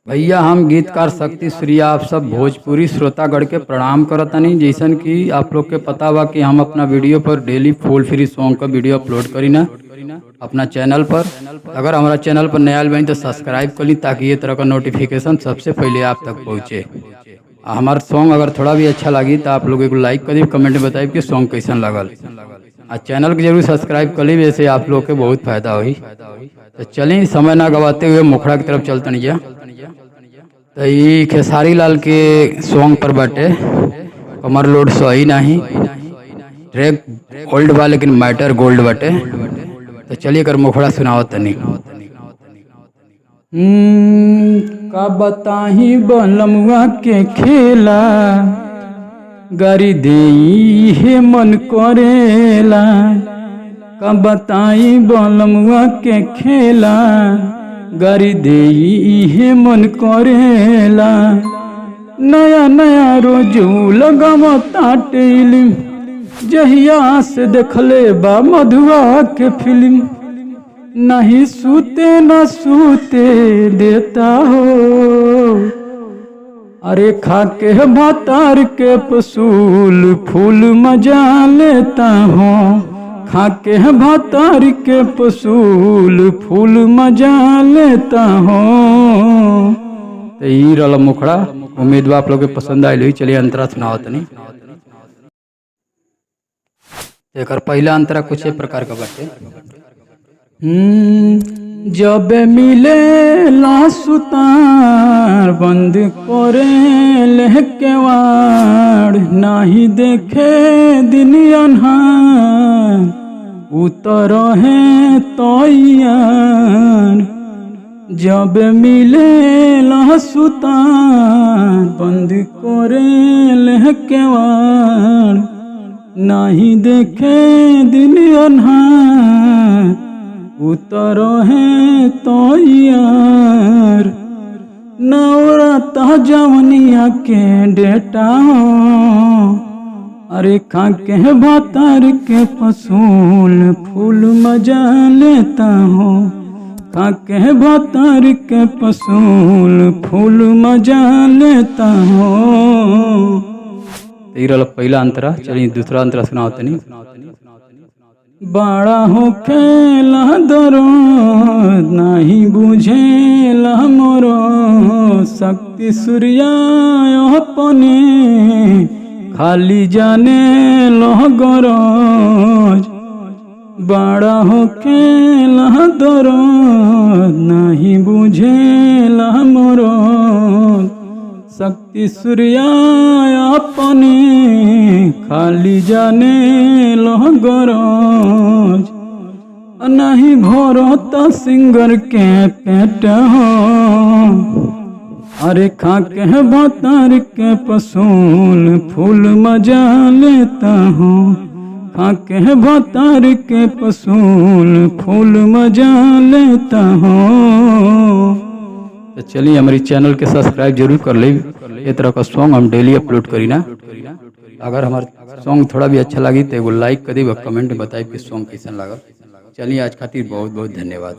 भैया हम गीतकार शक्ति श्री आप सब भोजपुरी श्रोतागण के प्रणाम करतनी। जैसन कि आप लोग के पता बा कि हम अपना वीडियो पर डेली फुल फ्री सॉन्ग का वीडियो अपलोड करी ना अपना चैनल पर। अगर हमारा चैनल पर नया बनी तो सब्सक्राइब कर ली ताकि ये तरह का नोटिफिकेशन सबसे पहले आप तक पहुँचे। हमारा सॉन्ग अगर थोड़ा भी अच्छा लगी तो आप लोग एक लाइक कर दी, कमेंट में बताइए कि सॉन्ग कैसन लगल। और चैनल को जरूर सब्सक्राइब कर ली, वैसे आप लोग के बहुत फायदा हुई। तो चलिए समय ना गवाते हुए मुखड़ा की तरफ चलते नहीं। तो ये खेसारी लाल के सॉन्ग पर बाटे कमर लोड सही नहीं, ट्रैक ओल्ड बा लेकिन मैटर गोल्ड बाटे। तो चलिए कर मुखड़ा सुनाओ तनी। का बताही बलमुआ के खेला गारी देई हे मन करेला। का बताई बलमुआ के खेला गारी देई हे मन करेला। नया नया रोजू लगावता टेलिम जहिया से देखले बा मधुआ के फिल्म। नहीं सूते न सूते देता हो, अरे खा के भातार के पसूल फूल मजा लेता हूँ। खा के भातार के पसूल फूल मजा लेता हूँ। तो ये रहा मुखड़ा, उम्मीद बा आप लोग के पसंद आई। चलिए अंतरा सुनाओ तनी। एक पहला अंतरा कुछ प्रकार का बाटे। जब मिले ला सुतार बंद करे लेके वाड़, नाही देखे दिन अन्हार उतर है तैयार। जब मिले ला सुतार बंद करे लेके वाड़, नाही देखे दिन अन्हार उतर है तो यार। नवराता जवनिया के डेटा हो, अरे खा के भातार के पसूल फूल मजा लेता हो। खा के भातार के पसूल फूल मजा लेता हो। पहला अंतरा। चलिए दूसरा अंतरा सुनाओ तनी। बड़ा हो खेला दरो नहीं बुझेला मोरो, शक्ति सूर्या अपने खाली जाने लो गरज। बड़ा हो खेला दरो नहीं बुझेला मोरो, शक्ति सूर्या अपने खाली जाने लो गरज। नहीं भरो तो सिंगर के पेट हो, अरे खा के भातार के पसूल फूल मजा लेता हूँ। खा के भातार के पसूल फूल मजा लेता हूँ। तो चलिए हमारी चैनल के सब्सक्राइब जरूर कर ले। ये तरह का सॉन्ग हम डेली अपलोड करी ना। अगर हमारा सॉन्ग थोड़ा भी अच्छा लगी तो एगो लाइक कर दी, कमेंट में बताइए कि सॉन्ग कैसा लगा। चलिए आज खातिर बहुत बहुत धन्यवाद।